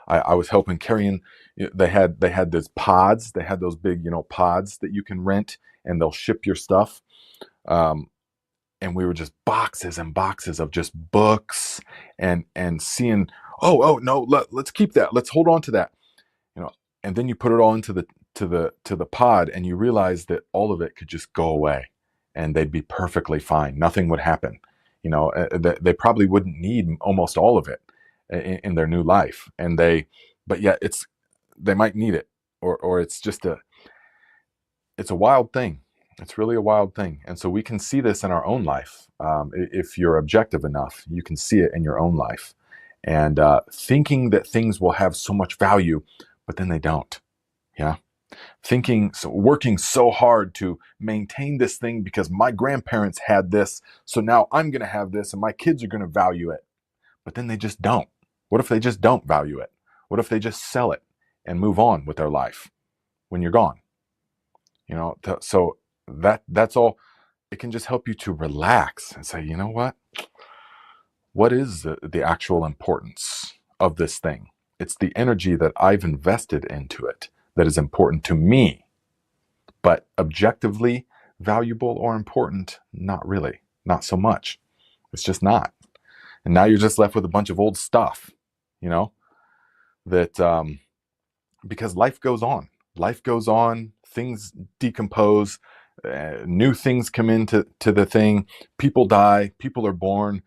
I was helping carrying. They had those pods. They had those big pods that you can rent, and they'll ship your stuff. And we were just boxes and boxes of just books, and seeing, oh no, let's keep that. Let's hold on to that. And then you put it all into the pod, and you realize that all of it could just go away, and they'd be perfectly fine. Nothing would happen. They probably wouldn't need almost all of it in their new life, but yet they might need it, or it's just it's a wild thing. It's really a wild thing. And so we can see this in our own life. If you're objective enough, you can see it in your own life. And thinking that things will have so much value, but then they don't. Yeah. Working so hard to maintain this thing because my grandparents had this, so now I'm going to have this and my kids are going to value it. But then they just don't. What if they just don't value it? What if they just sell it and move on with their life when you're gone? So that's all. It can just help you to relax and say, you know what is the actual importance of this thing? It's the energy that I've invested into it that is important to me. But objectively valuable or important, not really. Not so much. It's just not. And now you're just left with a bunch of old stuff, that because life goes on. Life goes on, things decompose, new things come into the thing, people die, people are born,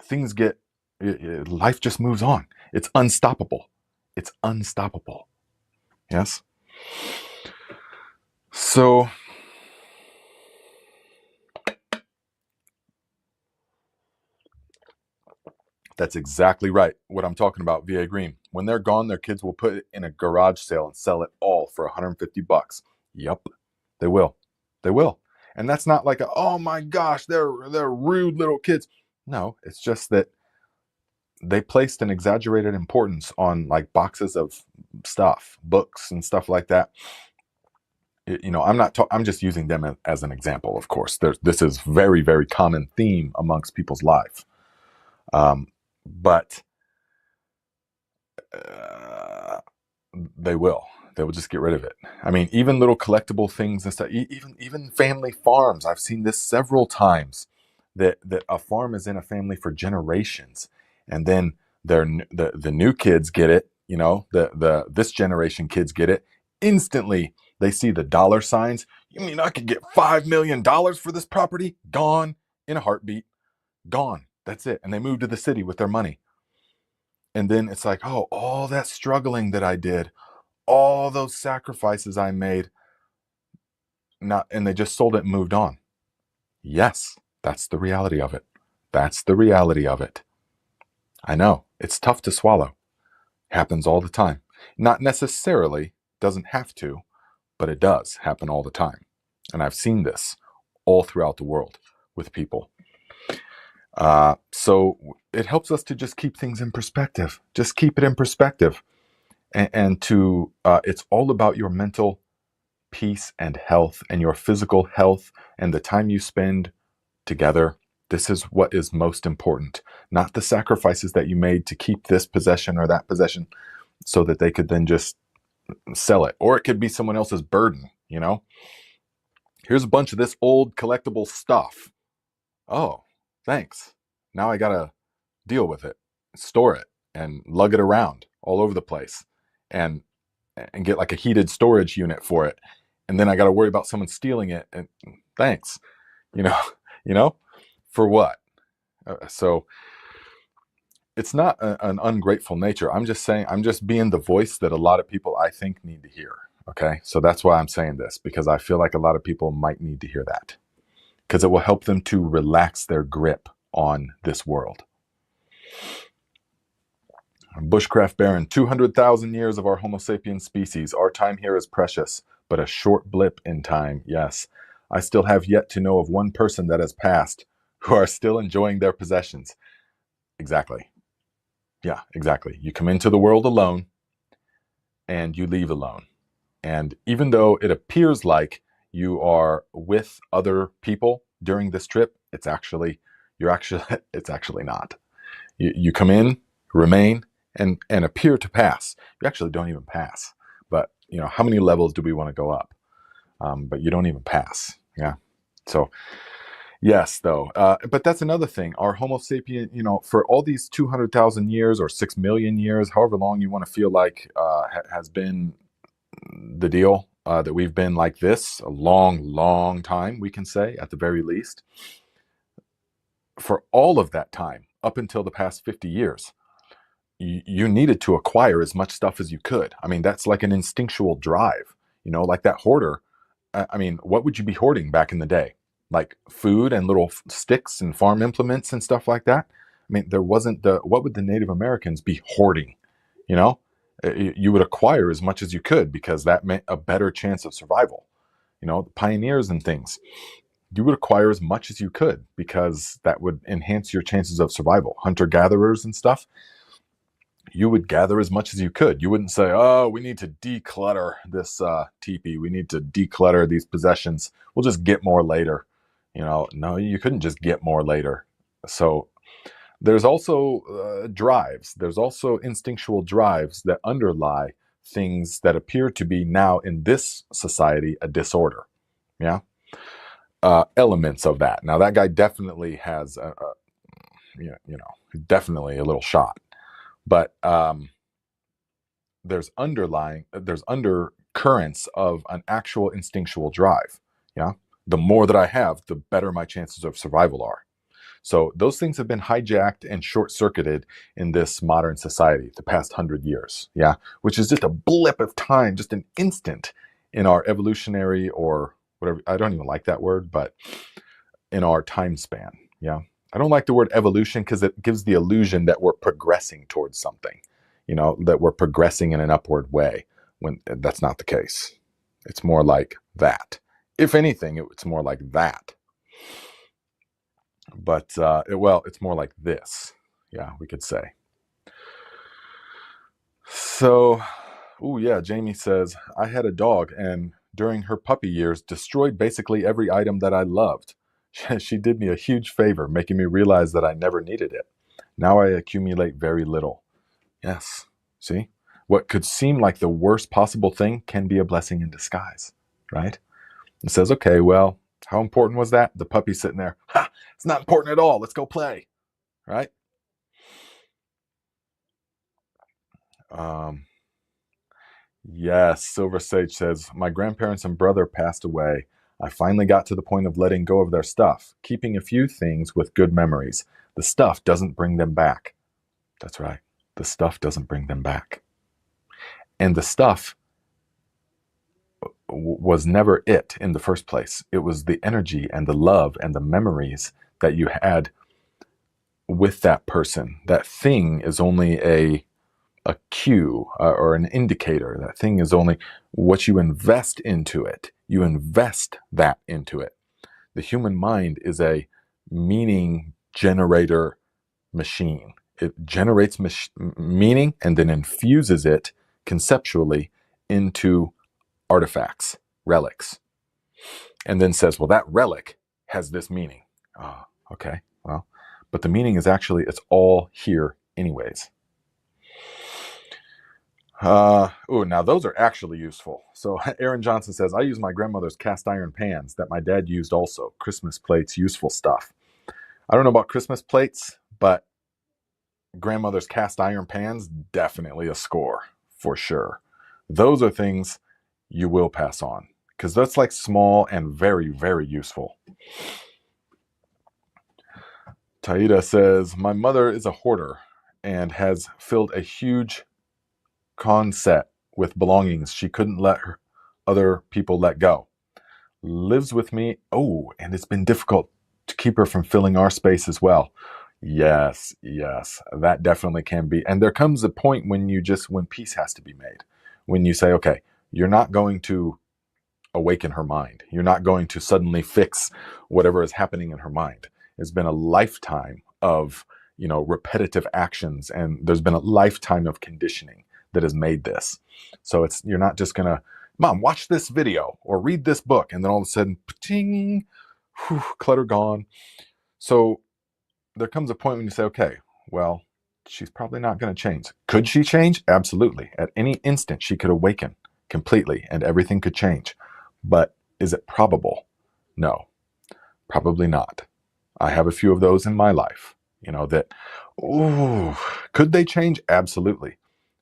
things get, life just moves on. It's unstoppable. It's unstoppable. Yes? So, that's exactly right. What I'm talking about, VA Green. When they're gone, their kids will put it in a garage sale and sell it all for $150. Yep, they will. They will. And that's not like oh my gosh, they're rude little kids. No, it's just that they placed an exaggerated importance on like boxes of stuff, books and stuff like that. I'm just using them as an example. Of course, this is very, very common theme amongst people's life. But they will just get rid of it. I mean, even little collectible things and stuff, even family farms. I've seen this several times, that a farm is in a family for generations, and then the new kids get it. The this generation kids get it instantly. They see the dollar signs. You mean I could get $5 million for this property? Gone in a heartbeat. Gone. That's it. And they move to the city with their money. And then it's like, oh, all that struggling that I did, all those sacrifices I made, and they just sold it and moved on. Yes, that's the reality of it. That's the reality of it. I know, it's tough to swallow. Happens all the time. Not necessarily, doesn't have to, but it does happen all the time. And I've seen this all throughout the world with people. So it helps us to just keep things in perspective. Just keep it in perspective. And to it's all about your mental peace and health, and your physical health, and the time you spend together. This is what is most important, not the sacrifices that you made to keep this possession or that possession so that they could then just sell it, or it could be someone else's burden. Here's a bunch of this old collectible stuff. Oh, thanks. Now I gotta deal with it, store it, and lug it around all over the place, and get like a heated storage unit for it, and then I got to worry about someone stealing it. And thanks, you know, for what? So it's not an ungrateful nature. I'm just saying, I'm just being the voice that a lot of people, I think, need to hear. Okay, so that's why I'm saying this, because I feel like a lot of people might need to hear that, because it will help them to relax their grip on this world. Bushcraft Baron, 200,000 years of our Homo sapiens species. Our time here is precious, but a short blip in time. Yes, I still have yet to know of one person that has passed who are still enjoying their possessions. Exactly. Yeah, exactly. You come into the world alone and you leave alone. And even though it appears like you are with other people during this trip, it's actually not. You come in, remain, and appear to pass. You actually don't even pass. But how many levels do we want to go up? But you don't even pass. Yeah. So yes, though. But that's another thing. Our Homo sapien, for all these 200,000 years or 6 million years, however long you want to feel like has been the deal, that we've been like this a long, long time, we can say, at the very least. For all of that time, up until the past 50 years, you needed to acquire as much stuff as you could. I mean, that's like an instinctual drive, like that hoarder. I mean, what would you be hoarding back in the day? Like food and little sticks and farm implements and stuff like that. I mean, there wasn't what would the Native Americans be hoarding? You would acquire as much as you could, because that meant a better chance of survival. The pioneers and things, you would acquire as much as you could, because that would enhance your chances of survival. Hunter-gatherers and stuff, you would gather as much as you could. You wouldn't say, oh, we need to declutter this teepee. We need to declutter these possessions. We'll just get more later. No, you couldn't just get more later. So there's also drives. There's also instinctual drives that underlie things that appear to be now in this society a disorder. Yeah. Elements of that. Now that guy definitely has definitely a little shot. But there's undercurrents of an actual instinctual drive. Yeah, the more that I have, the better my chances of survival are. So those things have been hijacked and short-circuited in this modern society the past 100 years. Yeah, which is just a blip of time, just an instant in our evolutionary, or whatever. I don't even like that word, but in our time span. Yeah. I don't like the word evolution, because it gives the illusion that we're progressing towards something, that we're progressing in an upward way, when that's not the case. It's more like that. If anything, it's more like that. But, it's more like this. Yeah, we could say. So, oh yeah, Jamie says, I had a dog and during her puppy years destroyed basically every item that I loved. She did me a huge favor, making me realize that I never needed it. Now I accumulate very little. Yes. See? What could seem like the worst possible thing can be a blessing in disguise, right? It says, okay, well, how important was that? The puppy's sitting there. Ha! It's not important at all. Let's go play, right? Um, yes, Silver Sage says, my grandparents and brother passed away. I finally got to the point of letting go of their stuff, keeping a few things with good memories. The stuff doesn't bring them back. That's right. The stuff doesn't bring them back. And the stuff was never it in the first place. It was the energy and the love and the memories that you had with that person. That thing is only a cue or an indicator. That thing is only what you invest into it. You invest that into it. The human mind is a meaning generator machine. It generates meaning and then infuses it conceptually into artifacts, relics, and then says, well, that relic has this meaning. Oh, okay, well, but the meaning is actually, it's all here anyways. Now those are actually useful. So Aaron Johnson says, I use my grandmother's cast iron pans that my dad used also. Christmas plates, useful stuff. I don't know about Christmas plates, but grandmother's cast iron pans, definitely a score for sure. Those are things you will pass on because that's like small and very, very useful. Taida says, my mother is a hoarder and has filled a huge con set with belongings she couldn't let her other people let go. Lives with me. Oh, and it's been difficult to keep her from filling our space as well. Yes, that definitely can be. And there comes a point when when peace has to be made. When you say, okay, you're not going to awaken her mind. You're not going to suddenly fix whatever is happening in her mind. It's been a lifetime of, repetitive actions, and there's been a lifetime of conditioning that has made this. So you're not just gonna, Mom, watch this video or read this book, and then all of a sudden, ting, clutter gone. So there comes a point when you say, okay, well, she's probably not going to change. Could she change? Absolutely. At any instant, she could awaken completely and everything could change. But is it probable? No, probably not. I have a few of those in my life, that, could they change? Absolutely.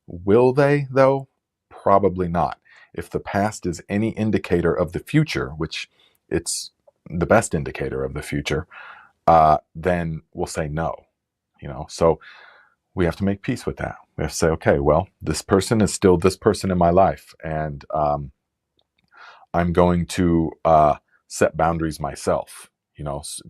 Will they, though? Probably not. If the past is any indicator of the future, which it's the best indicator of the future, then we'll say no. So we have to make peace with that. We have to say, okay, well, this person is still this person in my life, and I'm going to set boundaries myself.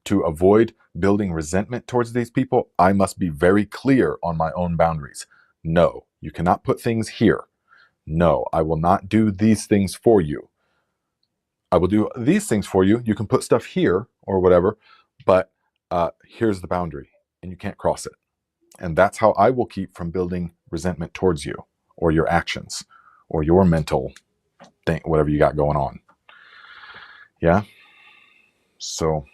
To avoid building resentment towards these people, I must be very clear on my own boundaries. No, you cannot put things here. No, I will not do these things for you. I will do these things for you. You can put stuff here or whatever, but here's the boundary, and you can't cross it. And that's how I will keep from building resentment towards you or your actions or your mental thing, whatever you got going on. Yeah. So,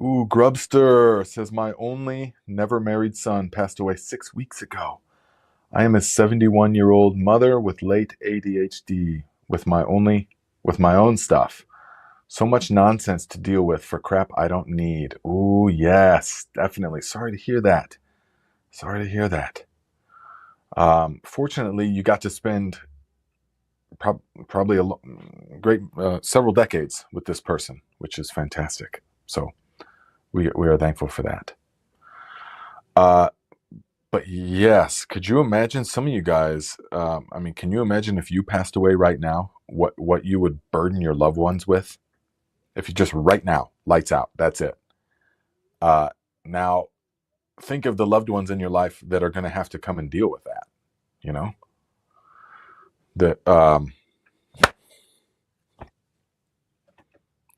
Grubster says, my only never married son passed away 6 weeks ago. I am a 71-year-old mother with late ADHD with my own stuff. So much nonsense to deal with for crap I don't need. Ooh, yes, definitely. Sorry to hear that. Fortunately, you got to spend probably a great several decades with this person, which is fantastic. So we are thankful for that. But yes, could you imagine some of you guys? Can you imagine if you passed away right now? What you would burden your loved ones with? If you just right now, lights out, that's it. Now, think of the loved ones in your life that are going to have to come and deal with that. That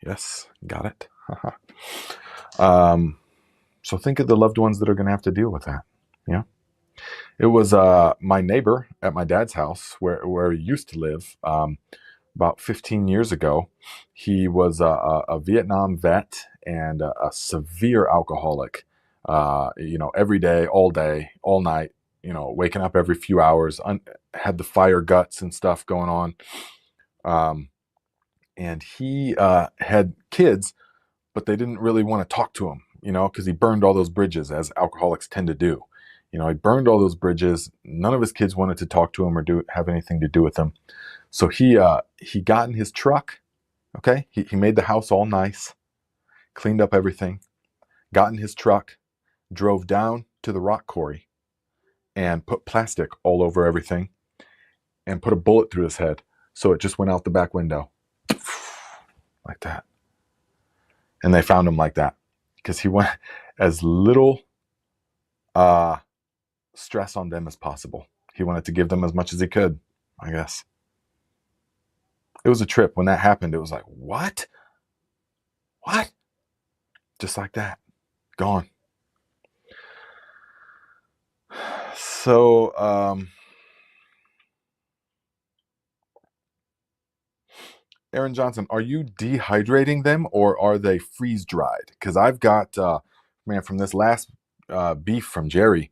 yes, got it. So think of the loved ones that are going to have to deal with that. Yeah. It was my neighbor at my dad's house where he used to live about 15 years ago. He was a Vietnam vet and a severe alcoholic. Every day, all night. Waking up every few hours. Had the fire guts and stuff going on. And he had kids, but they didn't really want to talk to him, because he burned all those bridges, as alcoholics tend to do. He burned all those bridges. None of his kids wanted to talk to him or have anything to do with him. So he got in his truck. Okay, he made the house all nice, cleaned up everything, got in his truck, drove down to the rock quarry, and put plastic all over everything, and put a bullet through his head, so it just went out the back window, like that. And they found him like that because he went as little stress on them as possible. He wanted to give them as much as he could, I guess. It was a trip. When that happened, it was like, what? Just like that. Gone. So, Aaron Johnson, are you dehydrating them or are they freeze dried? Because I've got, from this last beef from Jerry,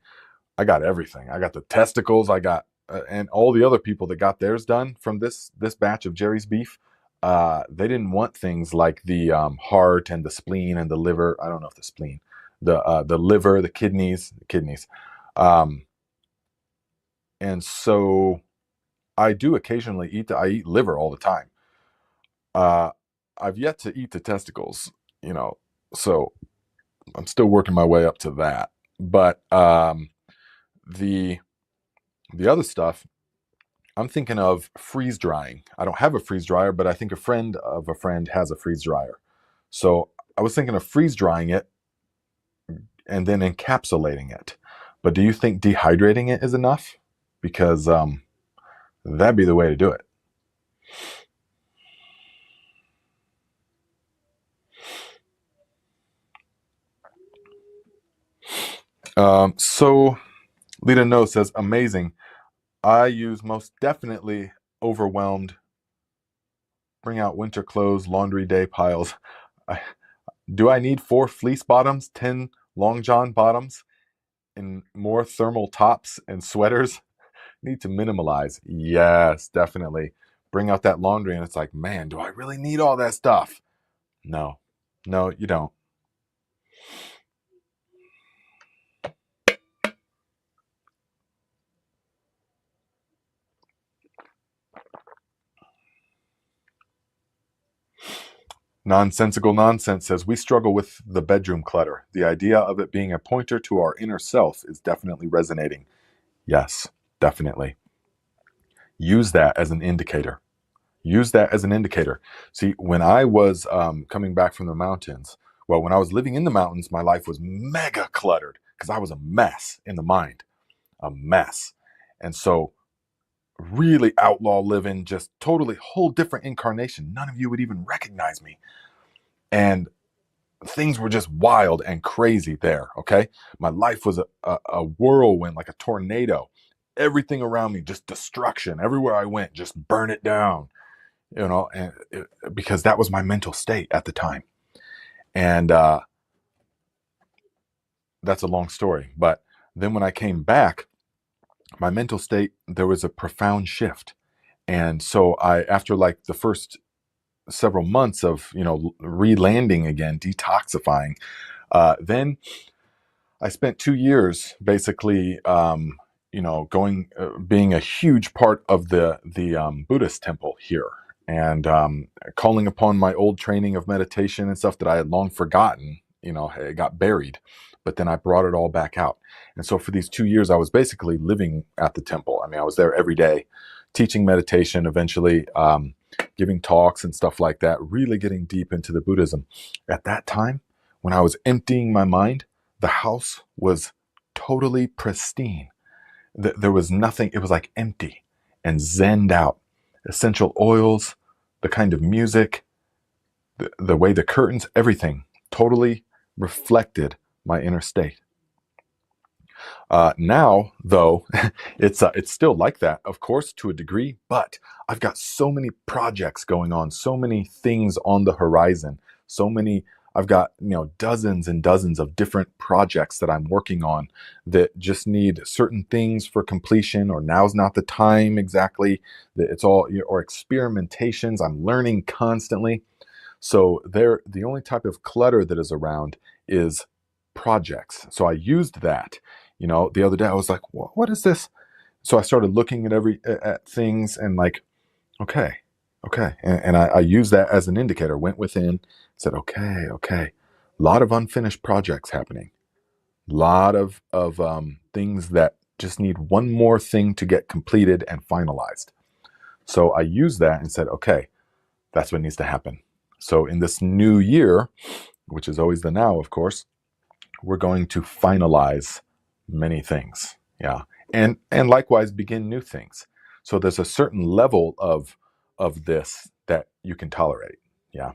I got everything. I got the testicles. I got, and all the other people that got theirs done from this batch of Jerry's beef. They didn't want things like the heart and the spleen and the liver. I don't know if the spleen, the liver, the kidneys. And so I do occasionally eat. I eat liver all the time. I've yet to eat the testicles. So I'm still working my way up to that. But the other stuff, I'm thinking of freeze drying. I don't have a freeze dryer, but I think a friend of a friend has a freeze dryer. So I was thinking of freeze drying it and then encapsulating it. But do you think dehydrating it is enough? Because that'd be the way to do it. So Lita No says, amazing. I use most definitely overwhelmed. Bring out winter clothes, laundry day piles. Do I need 4 fleece bottoms, 10 long john bottoms, and more thermal tops and sweaters? Need to minimalize. Yes, definitely. Bring out that laundry and it's like, man, do I really need all that stuff? No, you don't. Nonsensical Nonsense says, we struggle with the bedroom clutter. The idea of it being a pointer to our inner self is definitely resonating. Yes, definitely. Use that as an indicator. See, when I was coming back from the mountains, when I was living in the mountains, my life was mega cluttered because I was a mess in the mind, a mess. And so really outlaw living, just totally whole different incarnation. None of you would even recognize me. And things were just wild and crazy there, okay? My life was a whirlwind, like a tornado. Everything around me, just destruction. Everywhere I went, just burn it down, and because that was my mental state at the time. And that's a long story. But then when I came back, my mental state, there was a profound shift. And so after like the first several months of, re-landing again, detoxifying, then I spent 2 years basically, going, being a huge part of the Buddhist temple here, and calling upon my old training of meditation and stuff that I had long forgotten. It got buried, but then I brought it all back out. And so for these 2 years, I was basically living at the temple. I mean, I was there every day, teaching meditation, eventually giving talks and stuff like that, really getting deep into the Buddhism. At that time, when I was emptying my mind, the house was totally pristine. There was nothing. It was like empty and zenned out. Essential oils, the kind of music, the way the curtains, everything totally reflected my inner state. Now, though, it's still like that, of course, to a degree, but I've got so many projects going on, so many things on the horizon, I've got, dozens and dozens of different projects that I'm working on that just need certain things for completion, or now's not the time exactly, that it's all, or experimentations. I'm learning constantly. So the only type of clutter that is around is projects. So I used that, the other day I was like, what is this? So I started looking at things and like, okay. And I used that as an indicator, went within, said, okay. A lot of unfinished projects happening. A lot of things that just need one more thing to get completed and finalized. So I used that and said, okay, that's what needs to happen. So in this new year, which is always the now, of course, we're going to finalize many things. Yeah. And likewise begin new things. So there's a certain level of this that you can tolerate. Yeah.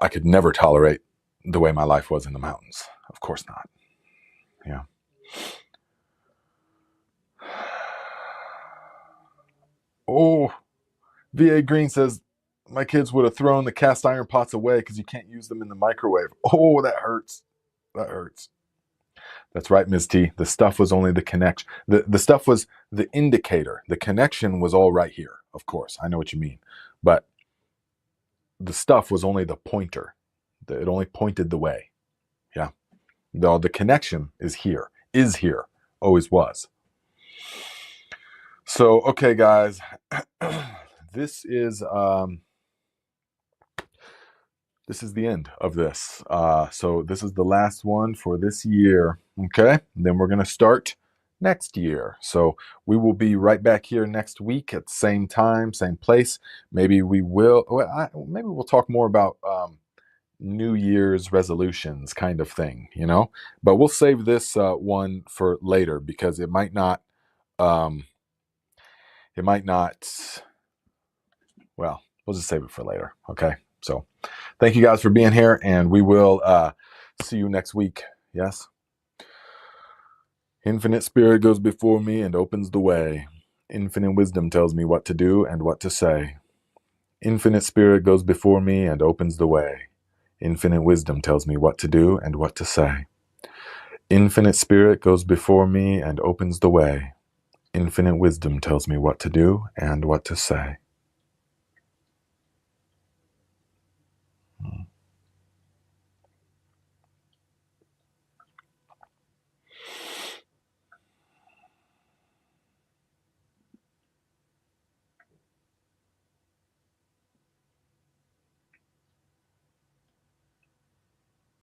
I could never tolerate the way my life was in the mountains. Of course not. Yeah. Oh, VA Green says, my kids would have thrown the cast iron pots away because you can't use them in the microwave. Oh, that hurts. That hurts. That's right, Ms. T. The stuff was only the connection. The stuff was the indicator. The connection was all right here, of course. I know what you mean. But the stuff was only the pointer. It only pointed the way. Yeah. The connection is here, always was. So, okay, guys. This is the end of this. So this is the last one for this year. Okay. And then we're going to start next year. So we will be right back here next week at the same time, same place. Maybe we'll talk more about New Year's resolutions kind of thing, but we'll save this one for later because it might not, well, we'll just save it for later. Okay. So thank you guys for being here, and we will see you next week. Yes? Infinite Spirit goes before me and opens the way. Infinite wisdom tells me what to do and what to say. Infinite Spirit goes before me and opens the way. Infinite wisdom tells me what to do and what to say. Infinite Spirit goes before me and opens the way. Infinite wisdom tells me what to do and what to say.